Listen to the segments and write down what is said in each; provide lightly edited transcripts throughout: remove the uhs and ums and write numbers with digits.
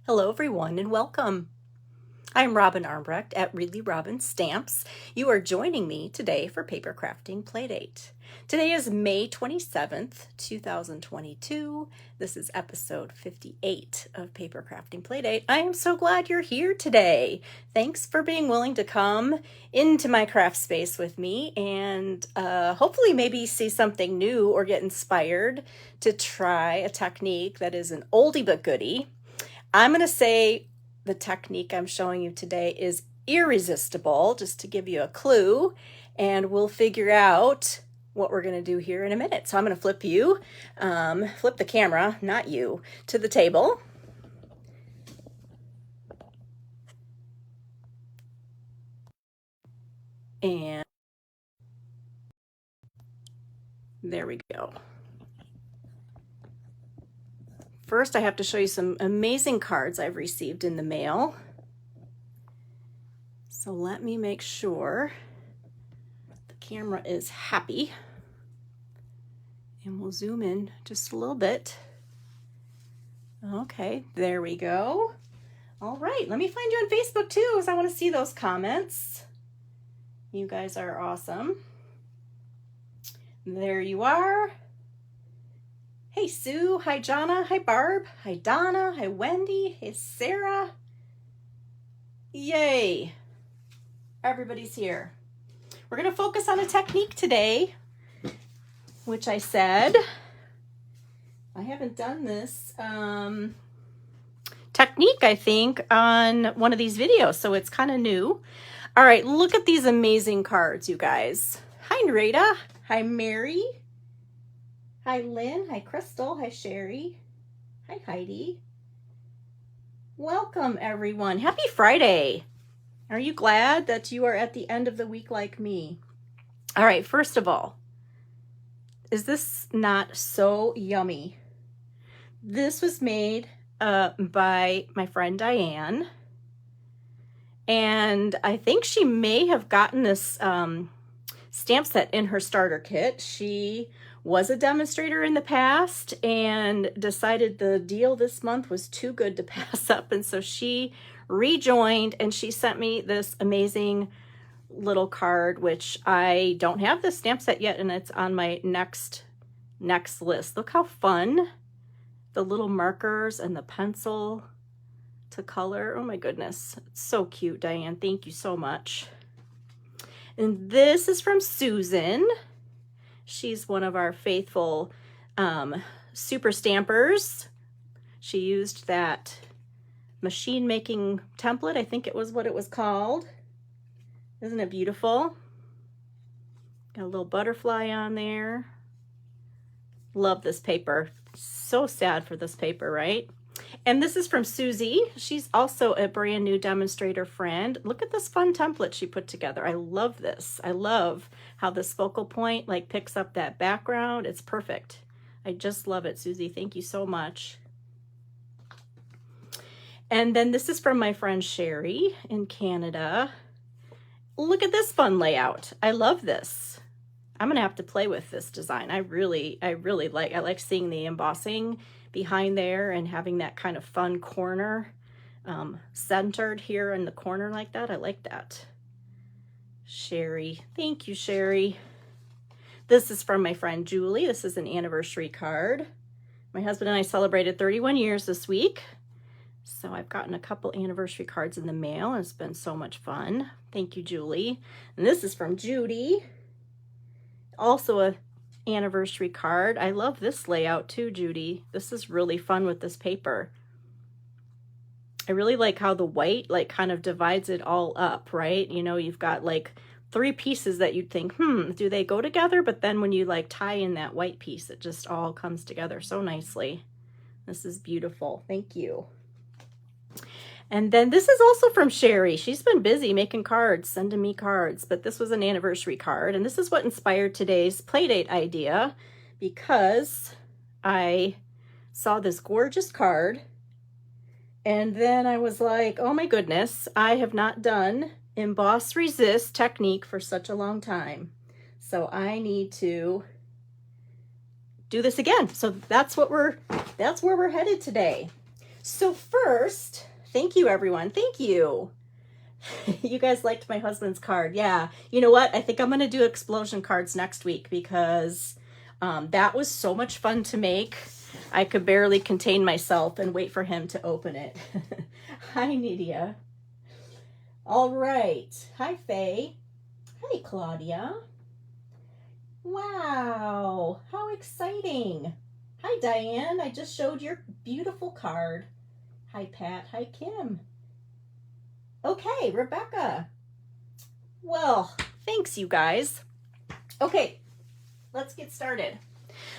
Hello everyone and welcome. I'm Robin Armbrecht at Really Robin Stamps. You are joining me today for Papercrafting Playdate. Today is May 27th, 2022. This is episode 58 of Papercrafting Playdate. I am so glad you're here today. Thanks for being willing to come into my craft space with me and hopefully maybe see something new or get inspired to try a technique that is an oldie but goodie. I'm going to say the technique I'm showing you today is irresistible, just to give you a clue, and we'll figure out what we're going to do here in a minute. So I'm going to flip the camera, not you, to the table. And there we go. First, I have to show you some amazing cards I've received in the mail. So let me make sure the camera is happy. And we'll zoom in just a little bit. Okay, there we go. All right, let me find you on Facebook too, because I want to see those comments. You guys are awesome. There you are. Hey Sue, hi Jonna, hi Barb, hi Donna, hi Wendy, hey Sarah. Yay, everybody's here. We're gonna focus on a technique today, which I said, I haven't done this technique, I think, on one of these videos, so it's kind of new. All right, look at these amazing cards, you guys. Hi Narita, hi Mary. Hi Lynn, hi Crystal, hi Sherry, hi Heidi. Welcome everyone. Happy Friday. Are you glad that you are at the end of the week like me? All right, first of all, is this not so yummy? This was made by my friend Diane, and I think she may have gotten this stamp set in her starter kit. She was a demonstrator in the past and decided the deal this month was too good to pass up, and so she rejoined and she sent me this amazing little card, which I don't have this stamp set yet, and it's on my next list. Look how fun the little markers and the pencil to color. Oh my goodness, it's so cute, Diane. Thank you so much. And this is from Susan. She's one of our faithful super stampers. She used that machine making template. I think it was what it was called. Isn't it beautiful? Got a little butterfly on there. Love this paper. So sad for this paper, right? And this is from Susie. She's also a brand new demonstrator friend. Look at this fun template she put together. I love this. I love how this focal point like picks up that background. It's perfect. I just love it, Susie. Thank you so much. And then this is from my friend Sherry in Canada. Look at this fun layout. I love this. I'm gonna have to play with this design. I really like seeing the embossing behind there and having that kind of fun corner centered here in the corner like that. I like that. Sherry, thank you, Sherry. This is from my friend Julie. This is an anniversary card. My husband and I celebrated 31 years this week. So I've gotten a couple anniversary cards in the mail, and it's been so much fun. Thank you, Julie. And this is from Judy. Also a anniversary card. I love this layout too, Judy. This is really fun with this paper. I really like how the white like kind of divides it all up, right? You know, you've got like 3 pieces that you'd think, do they go together? But then when you like tie in that white piece, it just all comes together so nicely. This is beautiful. Thank you. And then this is also from Sherry. She's been busy making cards, sending me cards, but this was an anniversary card. And this is what inspired today's Playdate idea, because I saw this gorgeous card. And then I was like, oh my goodness, I have not done emboss resist technique for such a long time. So I need to do this again. So that's where we're headed today. So first, thank you everyone. Thank you. You guys liked my husband's card. Yeah. You know what? I think I'm going to do explosion cards next week because that was so much fun to make. I could barely contain myself and wait for him to open it. Hi, Nydia. All right. Hi, Faye. Hi, Claudia. Wow. How exciting. Hi, Diane. I just showed your beautiful card. Hi, Pat. Hi, Kim. Okay, Rebecca. Well, thanks, you guys. Okay, let's get started.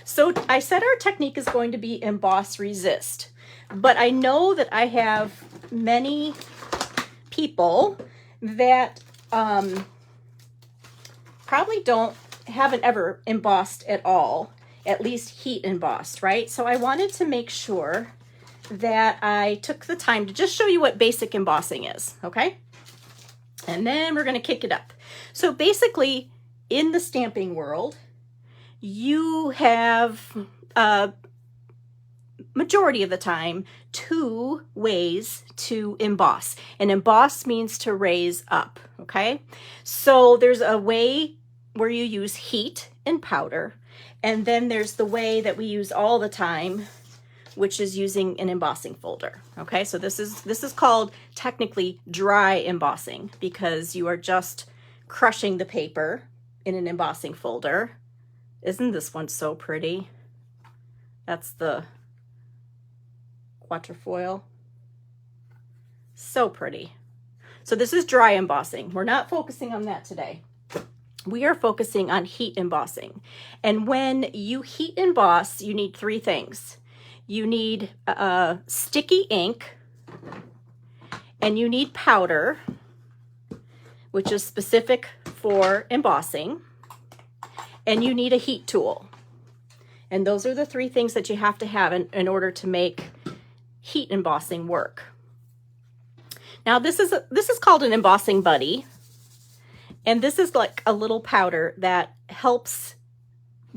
So I said our technique is going to be emboss resist, but I know that I have many people that probably haven't ever embossed at all, at least heat embossed, right? So I wanted to make sure that I took the time to just show you what basic embossing is, okay? And then we're going to kick it up. So basically, in the stamping world, you have majority of the time 2 ways to emboss. And emboss means to raise up, okay? So there's a way where you use heat and powder, and then there's the way that we use all the time, which is using an embossing folder. Okay, so this is called technically dry embossing because you are just crushing the paper in an embossing folder. Isn't this one so pretty? That's the quatrefoil. So pretty. So this is dry embossing. We're not focusing on that today. We are focusing on heat embossing. And when you heat emboss, you need 3 things. You need sticky ink, and you need powder, which is specific for embossing, and you need a heat tool. And those are the 3 things that you have to have in order to make heat embossing work. Now this is called an embossing buddy, and this is like a little powder that helps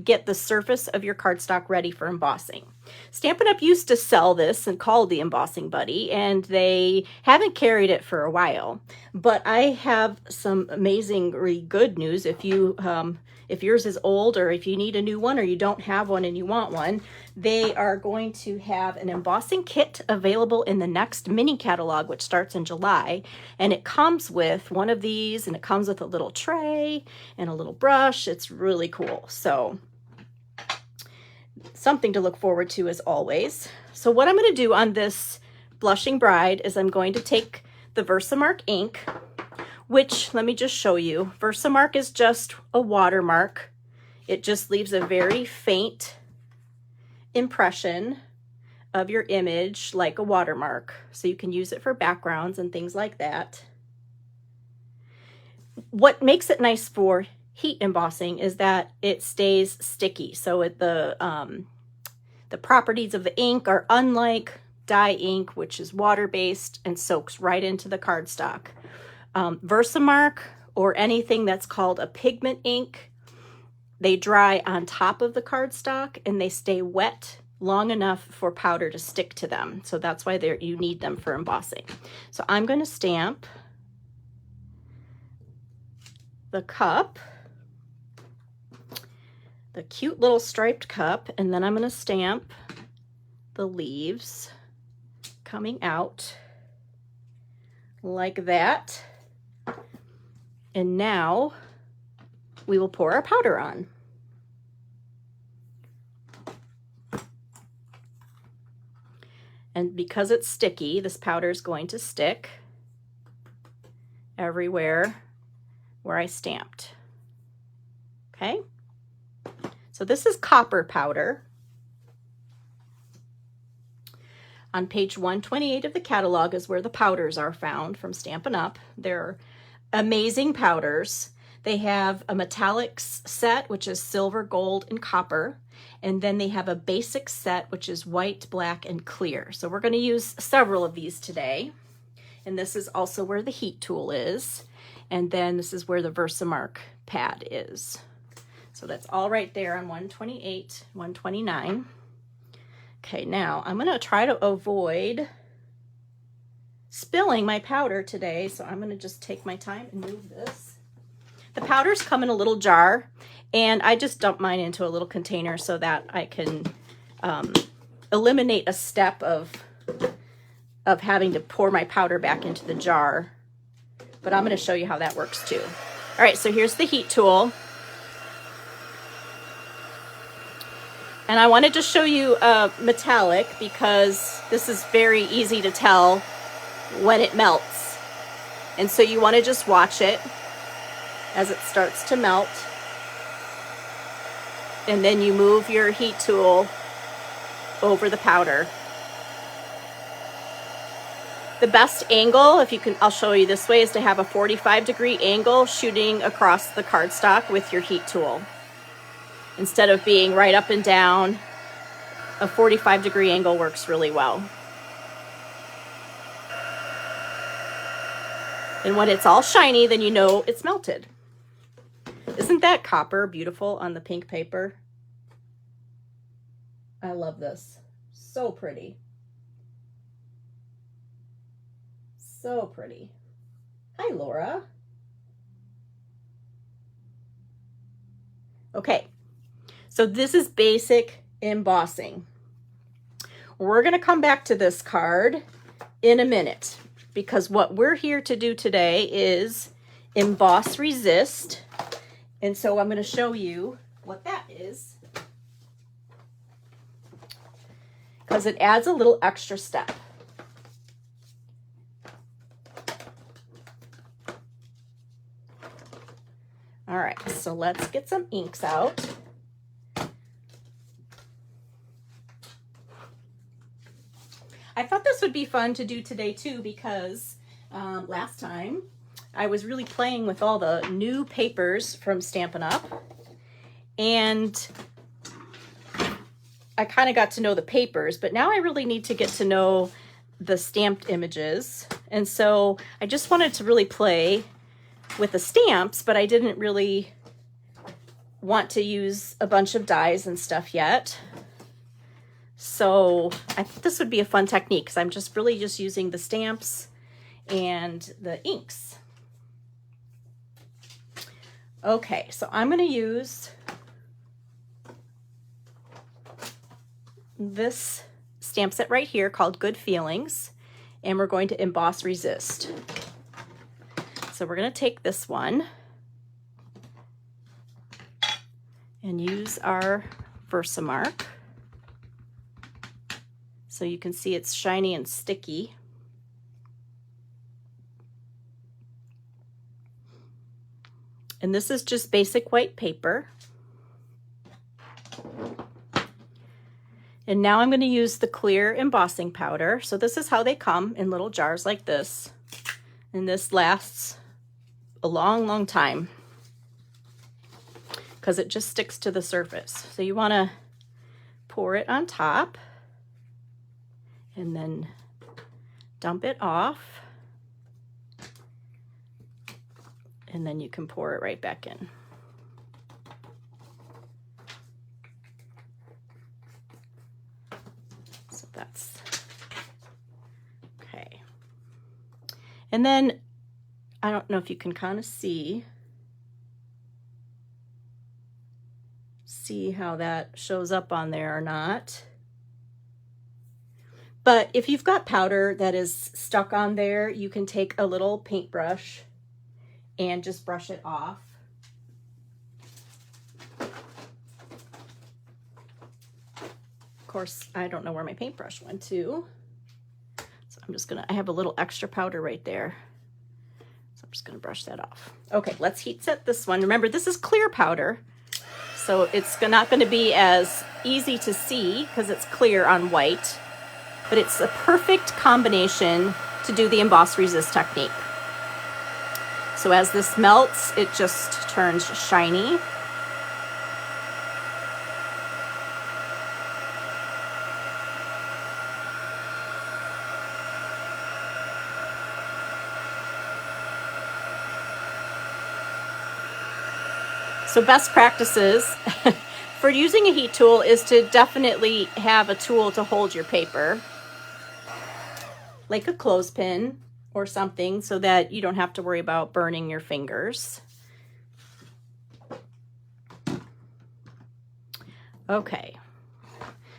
get the surface of your cardstock ready for embossing. Stampin' Up! Used to sell this and called the Embossing Buddy, and they haven't carried it for a while. But I have some amazingly good news. If yours is old, or if you need a new one, or you don't have one and you want one, they are going to have an embossing kit available in the next mini catalog, which starts in July. And it comes with one of these, and it comes with a little tray and a little brush. It's really cool. So something to look forward to as always. So what I'm going to do on this Blushing Bride is I'm going to take the Versamark ink, which, let me just show you. Versamark is just a watermark. It just leaves a very faint impression of your image like a watermark. So you can use it for backgrounds and things like that. What makes it nice for heat embossing is that it stays sticky. So the properties of the ink are unlike dye ink, which is water-based and soaks right into the cardstock. Versamark, or anything that's called a pigment ink, they dry on top of the cardstock and they stay wet long enough for powder to stick to them. So that's why you need them for embossing. So I'm going to stamp the cup, the cute little striped cup, and then I'm going to stamp the leaves coming out like that. And now we will pour our powder on. And because it's sticky, this powder is going to stick everywhere where I stamped. Okay? So this is copper powder. On page 128 of the catalog is where the powders are found from Stampin' Up. They're amazing powders. They have a metallics set, which is silver, gold, and copper. And then they have a basic set, which is white, black, and clear. So we're going to use several of these today. And this is also where the heat tool is. And then this is where the Versamark pad is. So that's all right there on 128, 129. Okay, now I'm going to try to avoid spilling my powder today, so I'm going to just take my time and move this. The powders come in a little jar, and I just dump mine into a little container so that I can eliminate a step of having to pour my powder back into the jar. But I'm going to show you how that works too. All right, so here's the heat tool. And I wanted to show you metallic because this is very easy to tell when it melts. And so you want to just watch it as it starts to melt. And then you move your heat tool over the powder. The best angle, if you can, I'll show you this way, is to have a 45-degree angle shooting across the cardstock with your heat tool. Instead of being right up and down, a 45-degree angle works really well. And when it's all shiny, then you know it's melted. Isn't that copper beautiful on the pink paper? I love this. So pretty. So pretty. Hi, Laura. Okay. So this is basic embossing. We're going to come back to this card in a minute because what we're here to do today is emboss resist. And so I'm going to show you what that is because it adds a little extra step. All right, so let's get some inks out. I thought this would be fun to do today too because last time I was really playing with all the new papers from Stampin' Up! And I kind of got to know the papers, but now I really need to get to know the stamped images. And so I just wanted to really play with the stamps, but I didn't really want to use a bunch of dies and stuff yet. So I think this would be a fun technique because I'm just really just using the stamps and the inks. Okay, so I'm going to use this stamp set right here called Good Feelings, and we're going to emboss resist. So we're going to take this one and use our Versamark. So you can see it's shiny and sticky. And this is just basic white paper. And now I'm going to use the clear embossing powder. So this is how they come in little jars like this. And this lasts a long, long time because it just sticks to the surface. So you want to pour it on top and then dump it off. And then you can pour it right back in. So that's okay. And then I don't know if you can kind of see how that shows up on there or not. But if you've got powder that is stuck on there, you can take a little paintbrush and just brush it off. Of course, I don't know where my paintbrush went to. So I'm just gonna, I have a little extra powder right there. So I'm just gonna brush that off. Okay, let's heat set this one. Remember, this is clear powder. So it's not gonna be as easy to see because it's clear on white, but it's a perfect combination to do the emboss resist technique. So as this melts, it just turns shiny. So best practices for using a heat tool is to definitely have a tool to hold your paper. like a clothespin or something so that you don't have to worry about burning your fingers. Okay,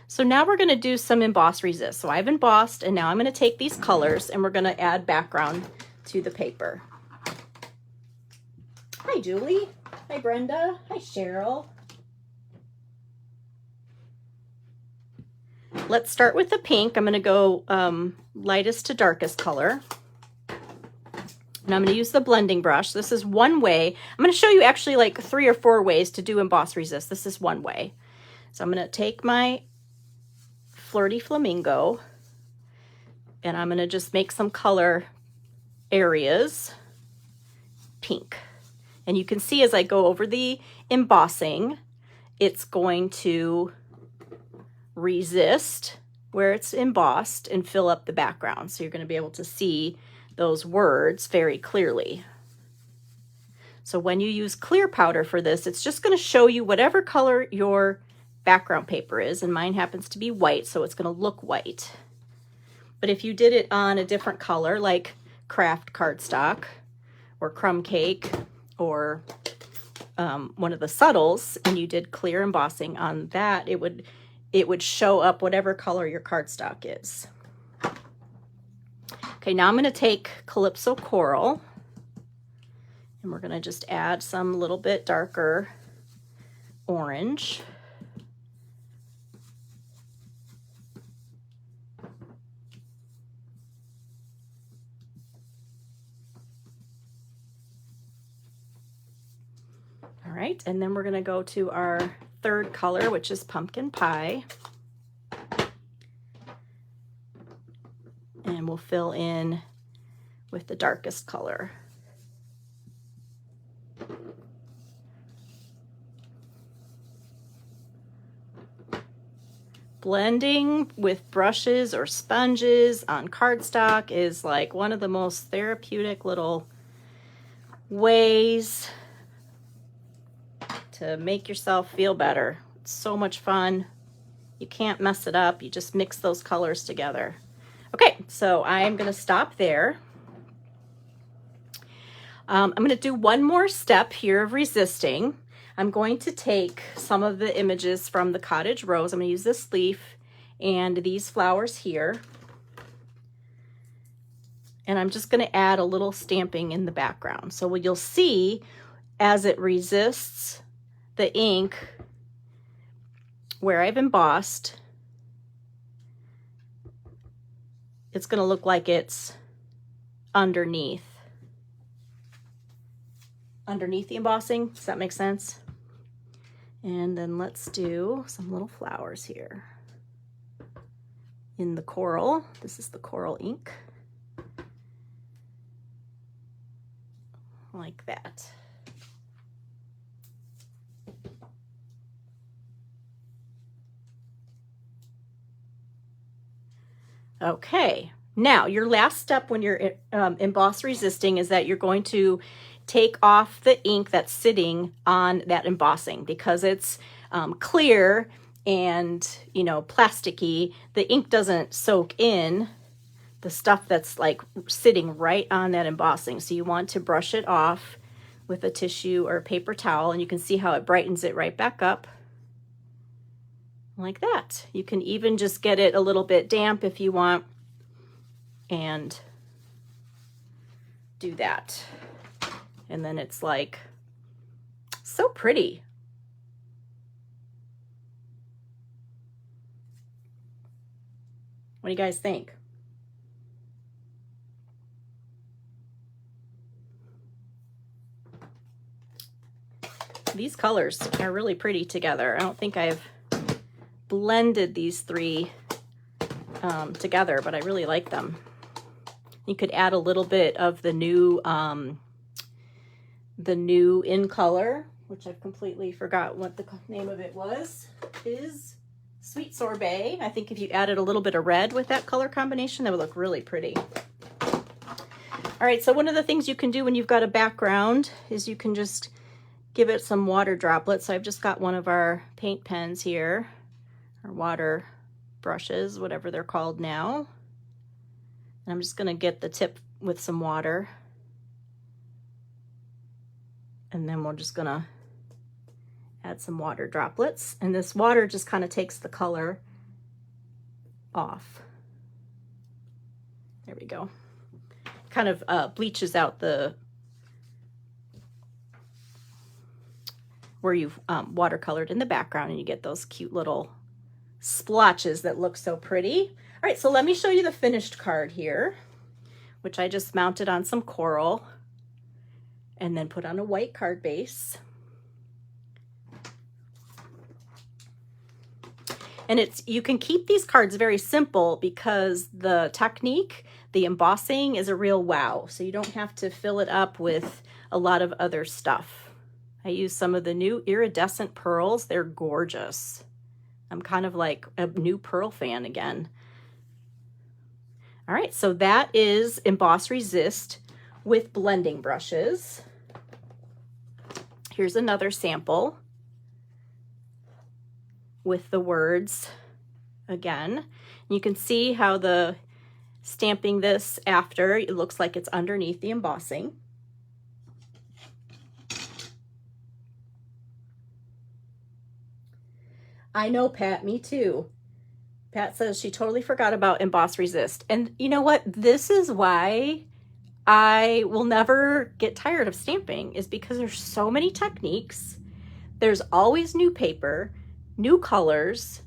so now we're going to do some emboss resist. So I've embossed, and now I'm going to take these colors and we're going to add background to the paper. Hi, Julie. Hi, Brenda. Hi, Cheryl. Let's start with the pink. I'm going to go lightest to darkest color. And I'm going to use the blending brush. This is one way. I'm going to show you actually like 3 or 4 ways to do emboss resist. This is one way. So I'm going to take my Flirty Flamingo and I'm going to just make some color areas pink. And you can see as I go over the embossing, it's going to resist where it's embossed and fill up the background. So you're going to be able to see those words very clearly. So when you use clear powder for this, it's just going to show you whatever color your background paper is, and mine happens to be white, so it's going to look white. But if you did it on a different color, like craft cardstock or crumb cake or one of the subtles, and you did clear embossing on that, it would show up whatever color your cardstock is. Okay, now I'm going to take Calypso Coral, and we're going to just add some little bit darker orange. All right, and then we're going to go to our third color, which is Pumpkin Pie. And we'll fill in with the darkest color. Blending with brushes or sponges on cardstock is like one of the most therapeutic little ways to make yourself feel better. It's so much fun. You can't mess it up. You just mix those colors together. Okay, so I'm going to stop there. I'm going to do one more step here of resisting. I'm going to take some of the images from the Cottage Rose. I'm going to use this leaf and these flowers here. And I'm just going to add a little stamping in the background. So what you'll see as it resists the ink where I've embossed, it's going to look like it's underneath the embossing. Does that make sense? And then let's do some little flowers here in the coral. This is the coral ink. Like that. Okay, now your last step when you're emboss resisting is that you're going to take off the ink that's sitting on that embossing because it's clear and, you know, plasticky. The ink doesn't soak in the stuff that's like sitting right on that embossing. So you want to brush it off with a tissue or a paper towel, and you can see how it brightens it right back up like that. You can even just get it a little bit damp if you want and do that. And then it's like so pretty. What do you guys think? These colors are really pretty together. I don't think I've blended these three together, but I really like them. You could add a little bit of the new in color, which I've completely forgot what the name of it was, is Sweet Sorbet. I think if you added a little bit of red with that color combination, that would look really pretty. All right, so one of the things you can do when you've got a background is you can just give it some water droplets. So I've just got one of our paint pens here, or water brushes, whatever they're called now. And I'm just gonna get the tip with some water. And then we're just gonna add some water droplets. And this water just kind of takes the color off. There we go. Kind of bleaches out the where you've watercolored in the background, and you get those cute little splotches that look so pretty. All right, so let me show you the finished card here, which I just mounted on some coral and then put on a white card base. And you can keep these cards very simple because the technique, the embossing, is a real wow. So you don't have to fill it up with a lot of other stuff. I use some of the new iridescent pearls. They're gorgeous. I'm kind of like a new pearl fan again. All right, so that is Emboss Resist with blending brushes. Here's another sample with the words again. You can see how the stamping this after, it looks like it's underneath the embossing. I know, Pat, me too. Pat says she totally forgot about Emboss Resist. And you know what? This is why I will never get tired of stamping, is because there's so many techniques. There's always new paper, new colors.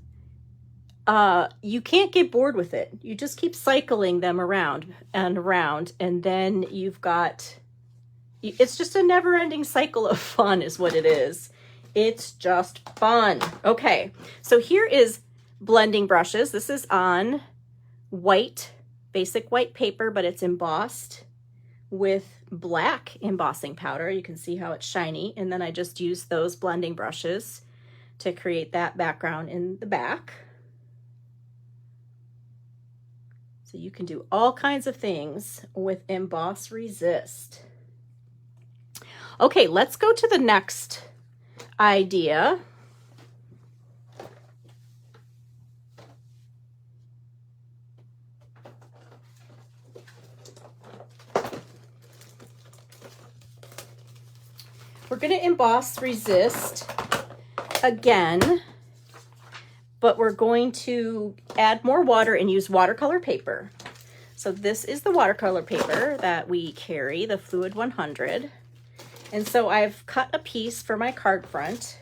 You can't get bored with it. You just keep cycling them around and around, and then you've got, it's just a never-ending cycle of fun is what it is. It's just fun. Okay, so here is blending brushes. This is on white, basic white paper, but it's embossed with black embossing powder. You can see how it's shiny. And then I just used those blending brushes to create that background in the back. So you can do all kinds of things with Emboss Resist. Okay, let's go to the next idea. We're going to Emboss Resist again, but we're going to add more water and use watercolor paper. So this is the watercolor paper that we carry, the Fluid 100. And so I've cut a piece for my card front,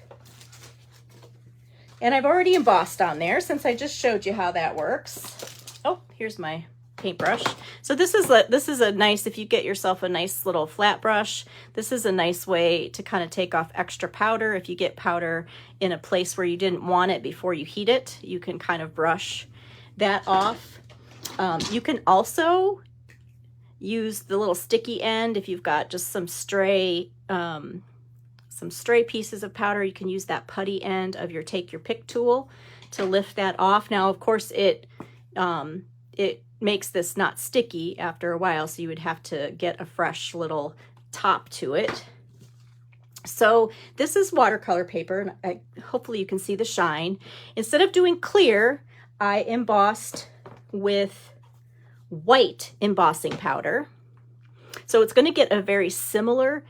and I've already embossed on there since I just showed you how that works. Oh, here's my paintbrush. So this is a nice, if you get yourself a nice little flat brush, this is a nice way to kind of take off extra powder. If you get powder in a place where you didn't want it before you heat it, you can kind of brush that off. You can also use the little sticky end if you've got just some stray pieces of powder. You can use that putty end of your take your pick tool to lift that off. Now, of course, it makes this not sticky after a while, so you would have to get a fresh little top to it. So this is watercolor paper, and hopefully you can see the shine. Instead of doing clear, I embossed with white embossing powder. So it's going to get a very similar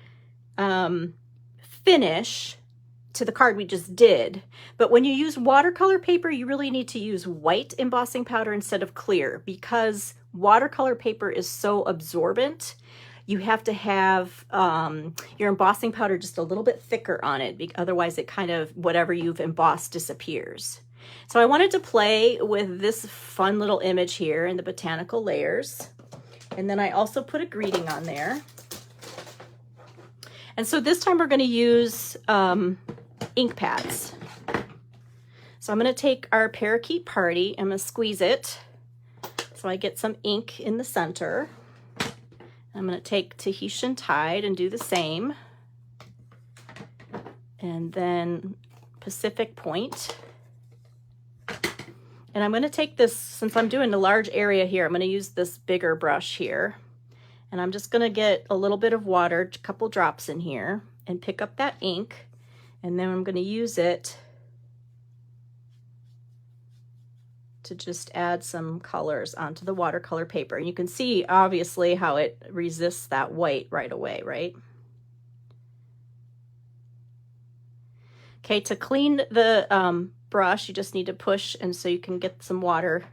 finish to the card we just did. But when you use watercolor paper, you really need to use white embossing powder instead of clear, because watercolor paper is so absorbent. You have to have your embossing powder just a little bit thicker on it, otherwise it kind of, whatever you've embossed disappears. So I wanted to play with this fun little image here in the botanical layers. And then I also put a greeting on there. And so this time we're going to use ink pads. So I'm going to take our Parakeet Party, I'm going to squeeze it so I get some ink in the center. I'm going to take Tahitian Tide and do the same. And then Pacific Point. And I'm going to take this, since I'm doing a large area here, I'm going to use this bigger brush here. And I'm just going to get a little bit of water, a couple drops in here, and pick up that ink. And then I'm going to use it to just add some colors onto the watercolor paper. And you can see obviously how it resists that white right away, right? Okay, to clean the brush, you just need to push, and so you can get some water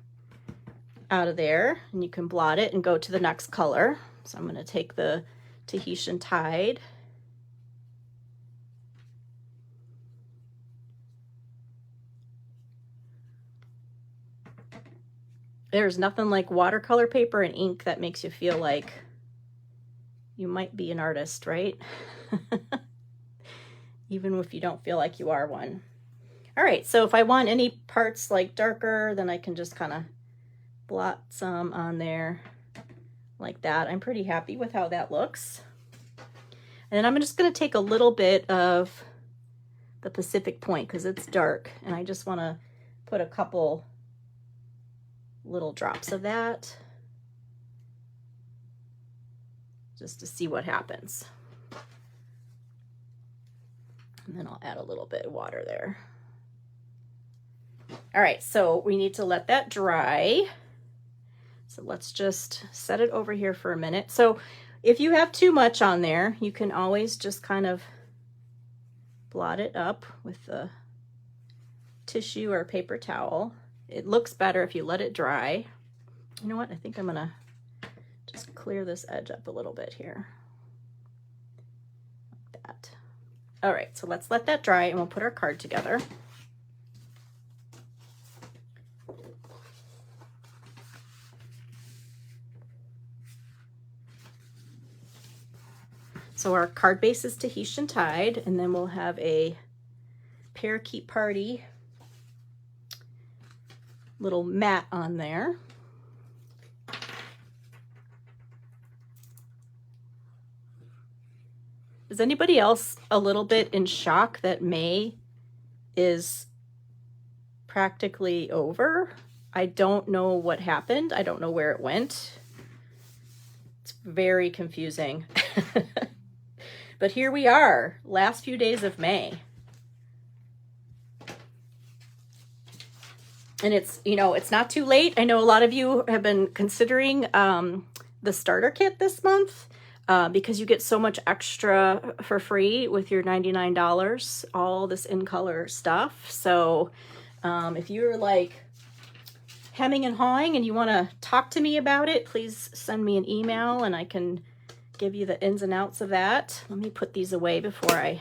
out of there, and you can blot it and go to the next color. So I'm going to take the Tahitian Tide. There's nothing like watercolor paper and ink that makes you feel like you might be an artist, right? Even if you don't feel like you are one. All right, so if I want any parts like darker, then I can just kind of blot some on there like that. I'm pretty happy with how that looks. And then I'm just going to take a little bit of the Pacific Point because it's dark, and I just want to put a couple little drops of that just to see what happens. And then I'll add a little bit of water there. All right, so we need to let that dry. So let's just set it over here for a minute. So if you have too much on there, you can always just kind of blot it up with the tissue or paper towel. It looks better if you let it dry. You know what? I think I'm gonna just clear this edge up a little bit here. Like that. All right, so let's let that dry and we'll put our card together. So our card base is Tahitian Tide, and then we'll have a Parakeet Party little mat on there. Is anybody else a little bit in shock that May is practically over? I don't know what happened. I don't know where it went. It's very confusing. But here we are, last few days of May. And it's, you know, it's not too late. I know a lot of you have been considering the starter kit this month because you get so much extra for free with your $99, all this in color stuff. So if you're like hemming and hawing and you want to talk to me about it, please send me an email and I can give you the ins and outs of that. Let me put these away before I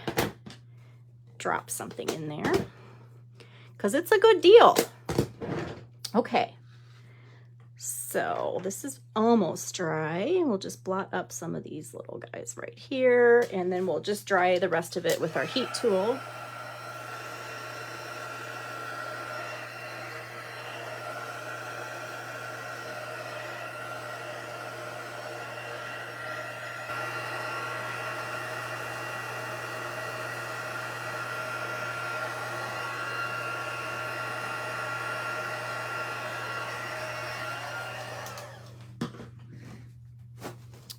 drop something in there because it's a good deal. Okay, so this is almost dry. We'll just blot up some of these little guys right here, and then we'll just dry the rest of it with our heat tool.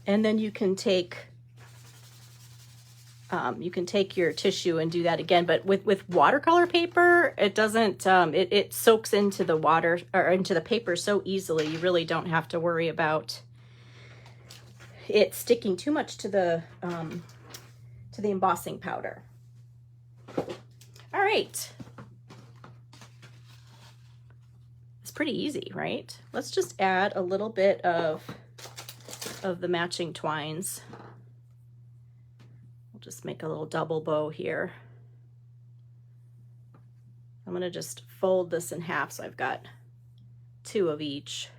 And then you can take your tissue and do that again. But with watercolor paper, it doesn't, it soaks into the water or into the paper so easily. You really don't have to worry about it sticking too much to the embossing powder. All right. It's pretty easy, right? Let's just add a little bit of the matching twines. We'll just make a little double bow here. I'm going to just fold this in half so I've got 2 of each.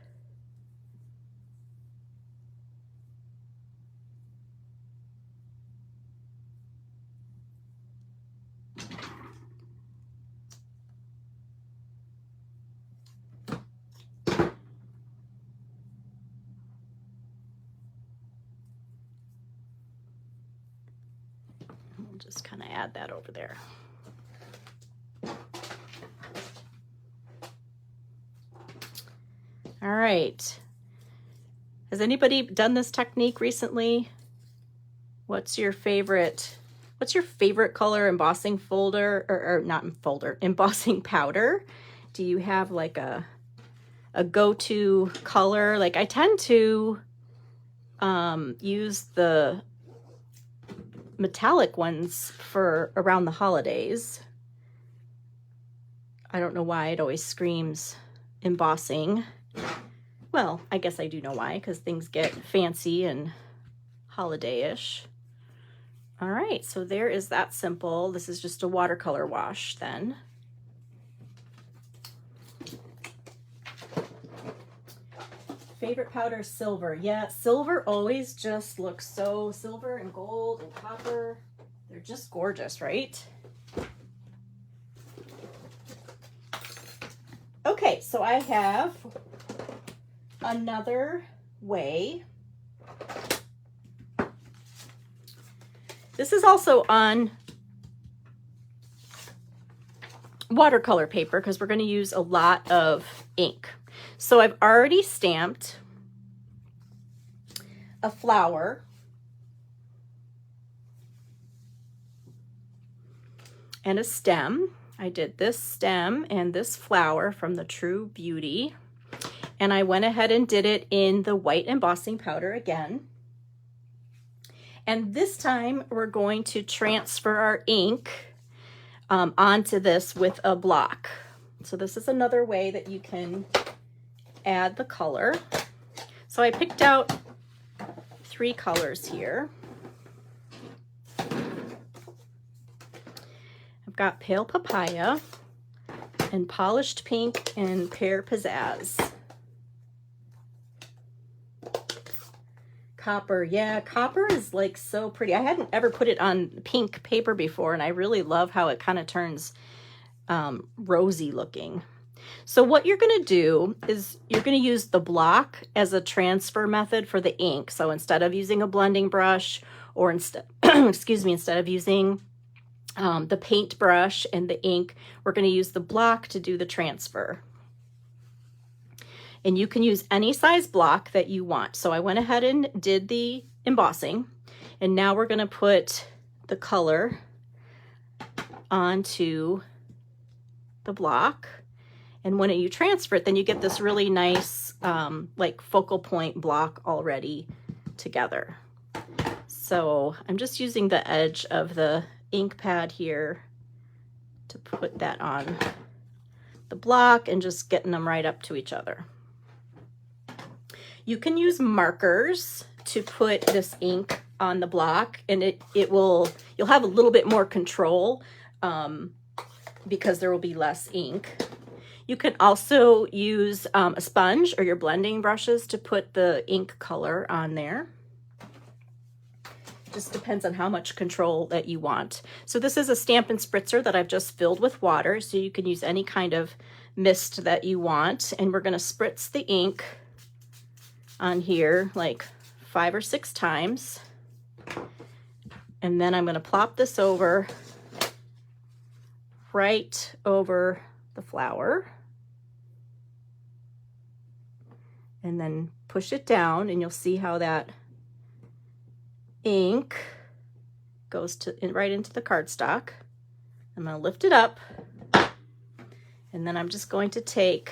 Just kind of add that over there. All right. Has anybody done this technique recently? What's your favorite color embossing folder or not folder, embossing powder? Do you have like a a go-to color. Like I tend to use the metallic ones for around the holidays. I don't know why it always screams embossing. Well, I guess I do know why, because things get fancy and holiday-ish. All right, so there is that simple. This is just a watercolor wash then. Favorite powder, silver. Yeah, silver always just looks so, silver and gold and copper, they're just gorgeous, right? Okay, so I have another way. This is also on watercolor paper because we're going to use a lot of ink. So I've already stamped a flower and a stem. I did this stem and this flower from the True Beauty, and I went ahead and did it in the white embossing powder again. And this time we're going to transfer our ink onto this with a block. So this is another way that you can add the color. So I picked out 3 colors here. I've got Pale Papaya and Polished Pink and Pear Pizzazz. Copper, yeah, copper is like so pretty. I hadn't ever put it on pink paper before, and I really love how it kind of turns rosy looking. So what you're going to do is you're going to use the block as a transfer method for the ink. So instead of using a blending brush, or instead, excuse me, instead of using the paint brush and the ink, we're going to use the block to do the transfer. And you can use any size block that you want. So I went ahead and did the embossing, and now we're going to put the color onto the block. And when you transfer it, then you get this really nice like focal point block already together. So I'm just using the edge of the ink pad here to put that on the block and just getting them right up to each other. You can use markers to put this ink on the block, and you'll have a little bit more control because there will be less ink. You can also use a sponge or your blending brushes to put the ink color on there. Just depends on how much control that you want. So this is a Stampin' Spritzer that I've just filled with water, so you can use any kind of mist that you want. And we're going to spritz the ink on here like 5 or 6 times. And then I'm going to plop this over right over the flower. And then push it down, and you'll see how that ink goes right into the cardstock. I'm going to lift it up, and then I'm just going to take,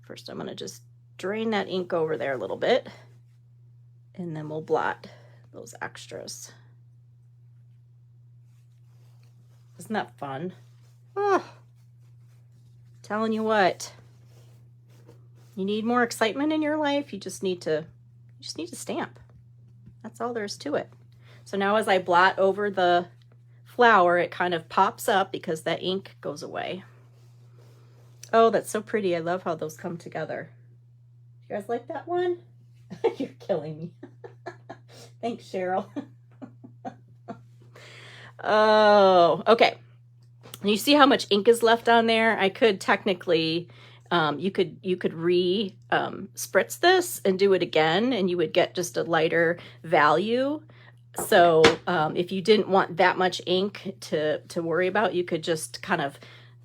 first I'm going to just drain that ink over there a little bit, and then we'll blot those extras. Isn't that fun? Oh, telling you what, you need more excitement in your life, you just need to stamp. That's all there is to it. So now as I blot over the flower, it kind of pops up because that ink goes away. Oh, that's so pretty. I love how those come together. You guys like that one? You're killing me. Thanks, Cheryl. Oh, okay. You see how much ink is left on there? I could technically, you could spritz this and do it again, and you would get just a lighter value. So if you didn't want that much ink to worry about, you could just kind of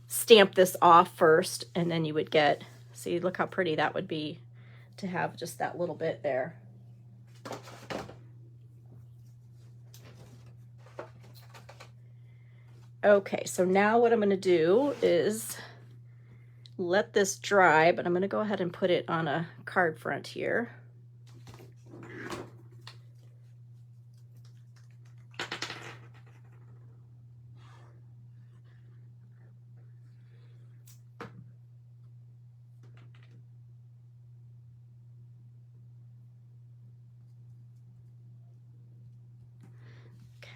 stamp this off first, and then you would get, see, look how pretty that would be to have just that little bit there. Okay, so now what I'm going to do is let this dry, but I'm going to go ahead and put it on a card front here.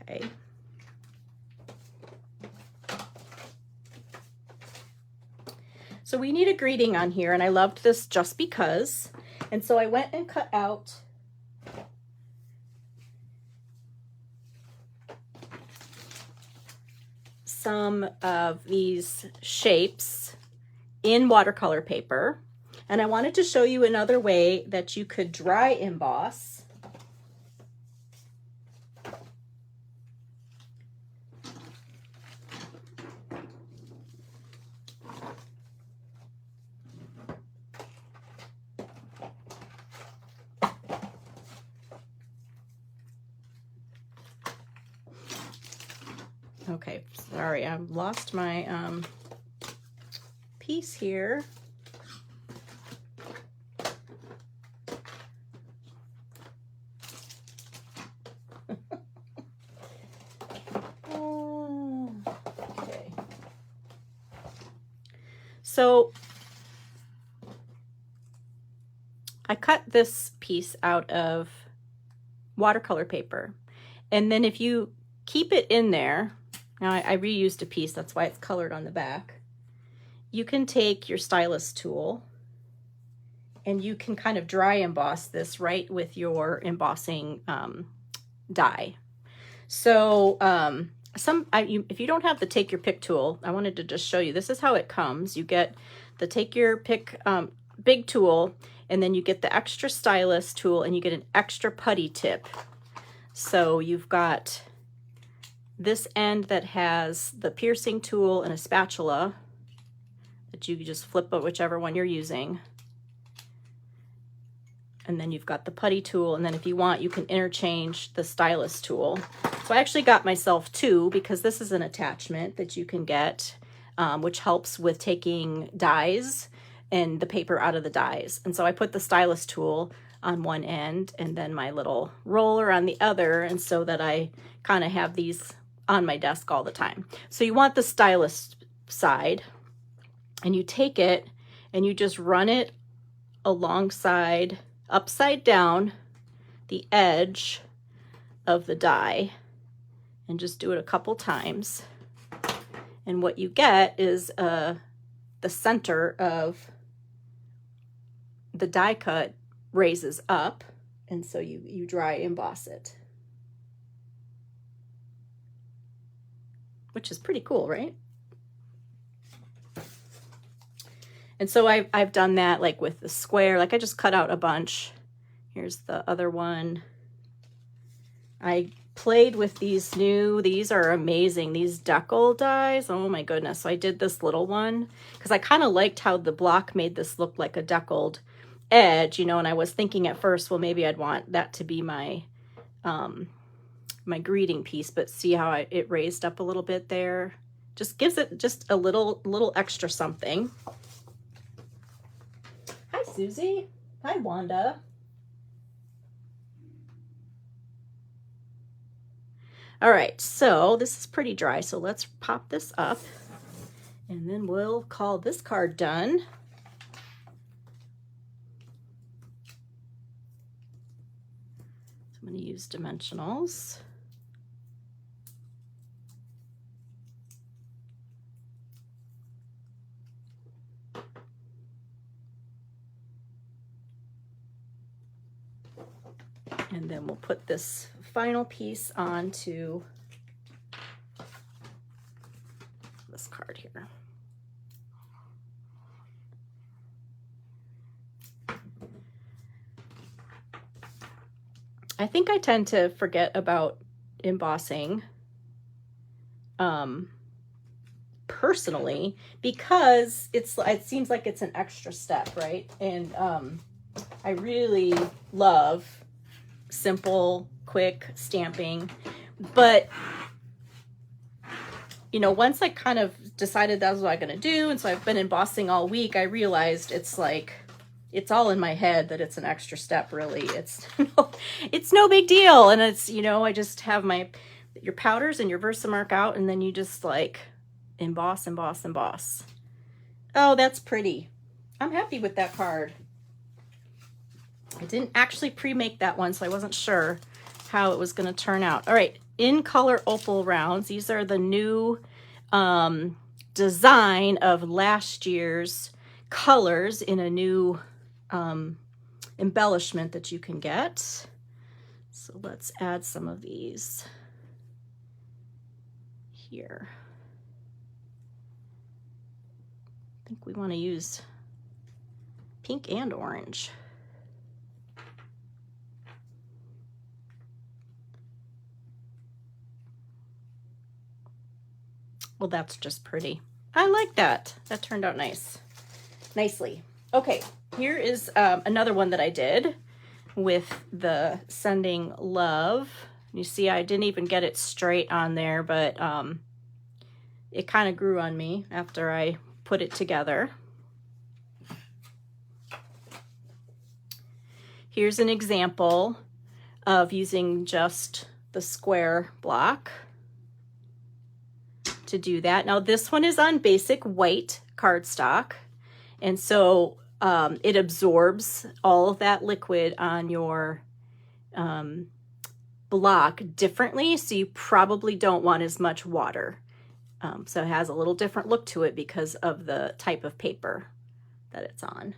Okay. So we need a greeting on here, and I loved this just because. And so I went and cut out some of these shapes in watercolor paper. And I wanted to show you another way that you could dry emboss. Okay, sorry, I lost my piece here. Okay. So I cut this piece out of watercolor paper, and then if you keep it in there, now I reused a piece, that's why it's colored on the back. You can take your stylus tool and you can kind of dry emboss this right with your embossing die. So if you don't have the take your pick tool, I wanted to just show you, this is how it comes. You get the take your pick big tool, and then you get the extra stylus tool, and you get an extra putty tip. So you've got this end that has the piercing tool and a spatula that you can just flip it whichever one you're using. And then you've got the putty tool, and then if you want, you can interchange the stylus tool. So I actually got myself two because this is an attachment that you can get, which helps with taking dies and the paper out of the dies. And so I put the stylus tool on one end and then my little roller on the other, and so that I kind of have these on my desk all the time. So you want the stylus side, and you take it and you just run it alongside, upside down, the edge of the die, and just do it a couple times. And what you get is the center of the die cut raises up, and so you dry emboss it, which is pretty cool, right? And so I've done that like with the square, like I just cut out a bunch. Here's the other one. I played with these these are amazing, these decal dies. Oh my goodness. So I did this little one because I kind of liked how the block made this look like a deckled edge, you know, and I was thinking at first, well, maybe I'd want that to be my my greeting piece, but see how it raised up a little bit there? Just gives it just a little extra something. Hi, Susie. Hi, Wanda. All right, so this is pretty dry, so let's pop this up, and then we'll call this card done. So I'm going to use dimensionals. And then we'll put this final piece onto this card here. I think I tend to forget about embossing personally, because it seems like it's an extra step, right? And I really love simple, quick stamping, but you know, once I kind of decided that was what I'm going to do, and so I've been embossing all week, I realized it's like, it's all in my head that it's an extra step, really. It's it's no big deal. And it's, you know, I just have your powders and your Versamark out, and then you just like emboss, emboss, emboss. Oh, that's pretty. I'm happy with that card. I didn't actually pre-make that one, so I wasn't sure how it was going to turn out. All right, in color opal rounds. These are the new design of last year's colors in a new embellishment that you can get. So let's add some of these here. I think we want to use pink and orange. Well, that's just pretty. I like that. That turned out nicely. Okay, here is another one that I did with the Sending Love. You see, I didn't even get it straight on there, but it kind of grew on me after I put it together. Here's an example of using just the square block to do that. Now this one is on basic white cardstock, and so it absorbs all of that liquid on your block differently, so you probably don't want as much water. So it has a little different look to it because of the type of paper that it's on.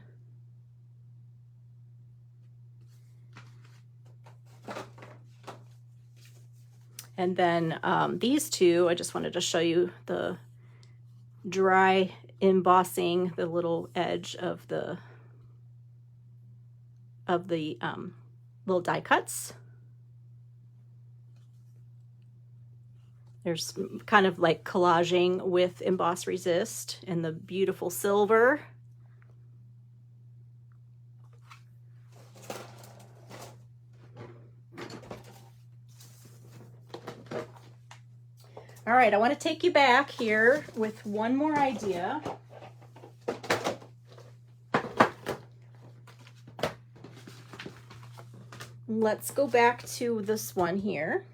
And then these two, I just wanted to show you the dry embossing, the little edge of the little die cuts. There's kind of like collaging with Emboss Resist and the beautiful silver. All right, I want to take you back here with one more idea. Let's go back to this one here.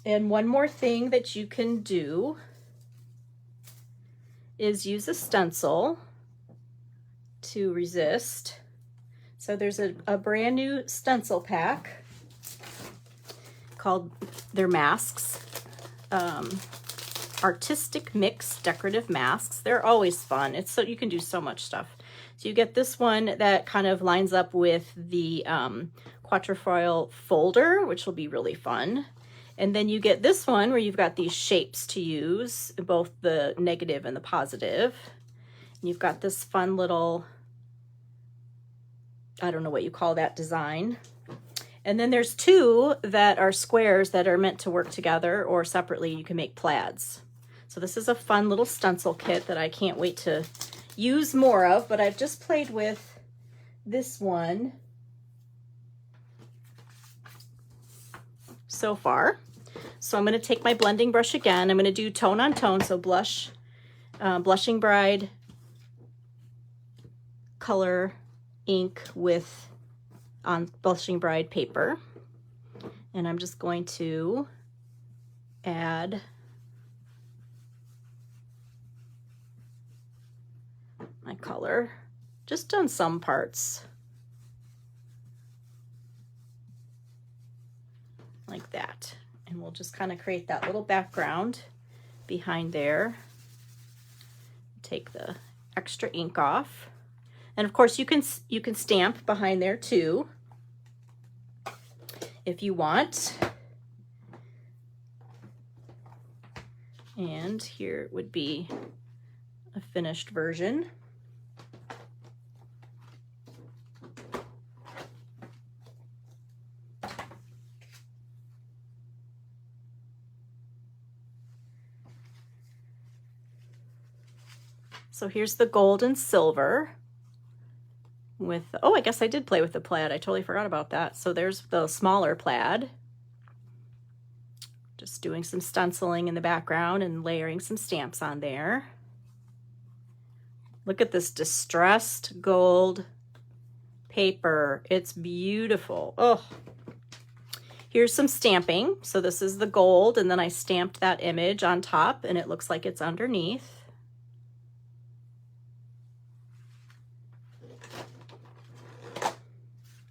And one more thing that you can do is use a stencil to resist. So there's a brand new stencil pack called, they're masks, artistic mix decorative masks. They're always fun. It's so you can do so much stuff. So you get this one that kind of lines up with the quatrefoil folder, which will be really fun. And then you get this one where you've got these shapes to use, both the negative and the positive. And you've got this fun little, I don't know what you call that design. And then there's two that are squares that are meant to work together, or separately you can make plaids. So this is a fun little stencil kit that I can't wait to use more of, but I've just played with this one so far. So I'm going to take my blending brush again. I'm going to do tone on tone, so blush, Blushing Bride color ink with on Blushing Bride paper, and I'm just going to add my color just on some parts like that, and we'll just kind of create that little background behind there. Take the extra ink off. And of course you can stamp behind there too if you want. And here would be a finished version. So here's the gold and silver. with, oh, I guess I did play with the plaid. I totally forgot about that. So there's the smaller plaid. Just doing some stenciling in the background and layering some stamps on there. Look at this distressed gold paper. It's beautiful. Oh, here's some stamping. So this is the gold, and then I stamped that image on top, and it looks like it's underneath.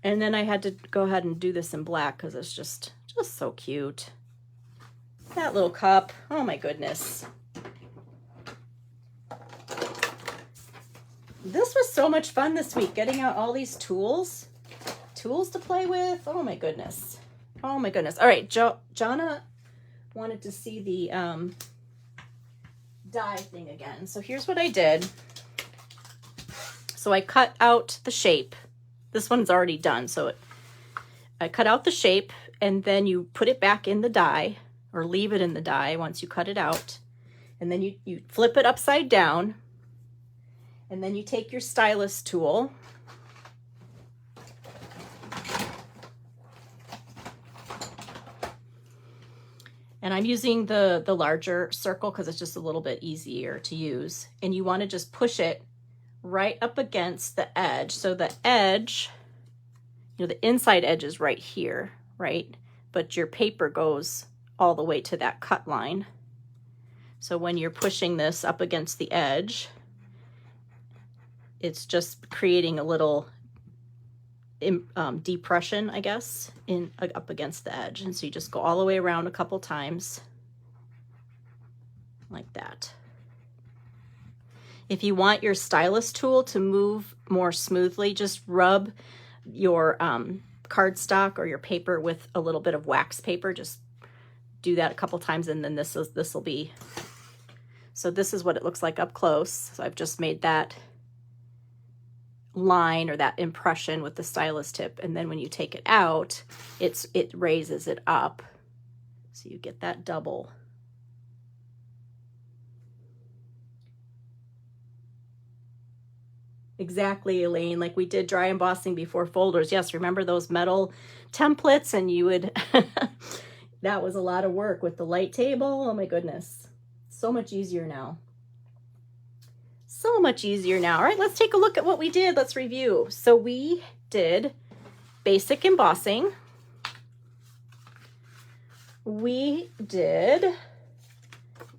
And then I had to go ahead and do this in black because it's just so cute. That little cup. Oh my goodness. This was so much fun this week, getting out all these tools to play with. Oh my goodness. Oh my goodness. All right, Jonna wanted to see the die thing again. So here's what I did. So I cut out the shape. This one's already done, so I cut out the shape, and then you put it back in the die, or leave it in the die once you cut it out, and then you flip it upside down, and then you take your stylus tool, and I'm using the larger circle because it's just a little bit easier to use, and you want to just push it right up against the edge. So the edge, you know, the inside edge is right here, right? But your paper goes all the way to that cut line. So when you're pushing this up against the edge, it's just creating a little depression, I guess, up against the edge. And so you just go all the way around a couple times like that. If you want your stylus tool to move more smoothly, just rub your cardstock or your paper with a little bit of wax paper. Just do that a couple times, and then this will be. So this is what it looks like up close. So I've just made that line or that impression with the stylus tip, and then when you take it out, it raises it up, so you get that double. Exactly, Elaine, like we did dry embossing before folders. Yes, remember those metal templates, and you would, that was a lot of work with the light table. Oh my goodness, so much easier now. So much easier now. All right, let's take a look at what we did. Let's review. So we did basic embossing. We did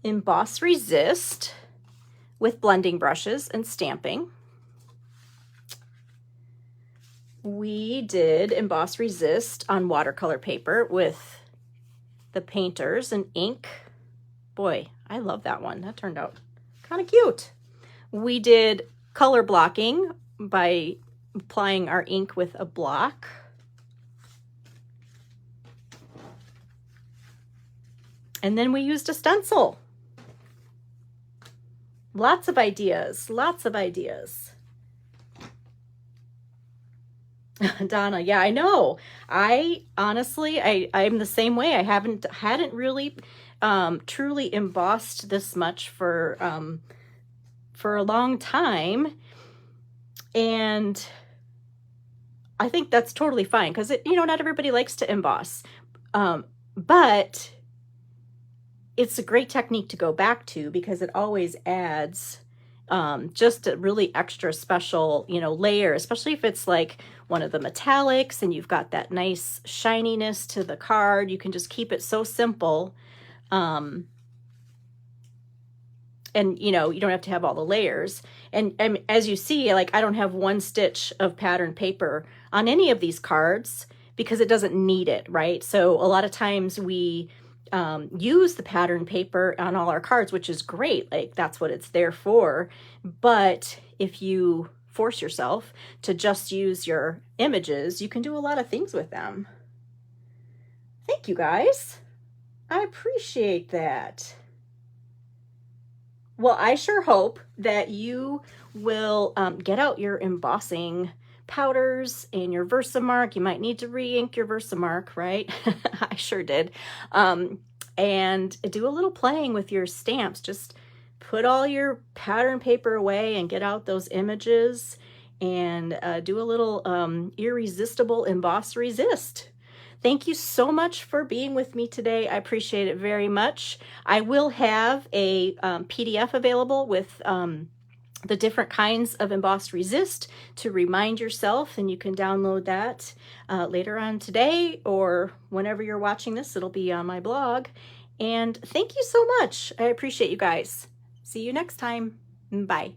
emboss resist with blending brushes and stamping. We did emboss resist on watercolor paper with the painters and ink. Boy, I love that one. That turned out kind of cute. We did color blocking by applying our ink with a block. And then we used a stencil. Lots of ideas, lots of ideas. Donna, yeah, I know. I honestly, I'm the same way. I hadn't really truly embossed this much for a long time, and I think that's totally fine because not everybody likes to emboss, but it's a great technique to go back to because it always adds just a really extra special layer, especially if it's like one of the metallics and you've got that nice shininess to the card. You can just keep it so simple. And you don't have to have all the layers. And as you see, like I don't have one stitch of pattern paper on any of these cards because it doesn't need it, right? So a lot of times we use the pattern paper on all our cards, which is great. Like that's what it's there for. But if you force yourself to just use your images, you can do a lot of things with them. Thank you guys. I appreciate that. Well, I sure hope that you will get out your embossing powders and your Versamark. You might need to re-ink your Versamark, right? I sure did. And do a little playing with your stamps. Just put all your pattern paper away and get out those images and do a little Irresistible Emboss Resist. Thank you so much for being with me today. I appreciate it very much. I will have a PDF available with the different kinds of embossed resist to remind yourself, and you can download that later on today or whenever you're watching this. It'll be on my blog. And thank you so much. I appreciate you guys. See you next time. Bye.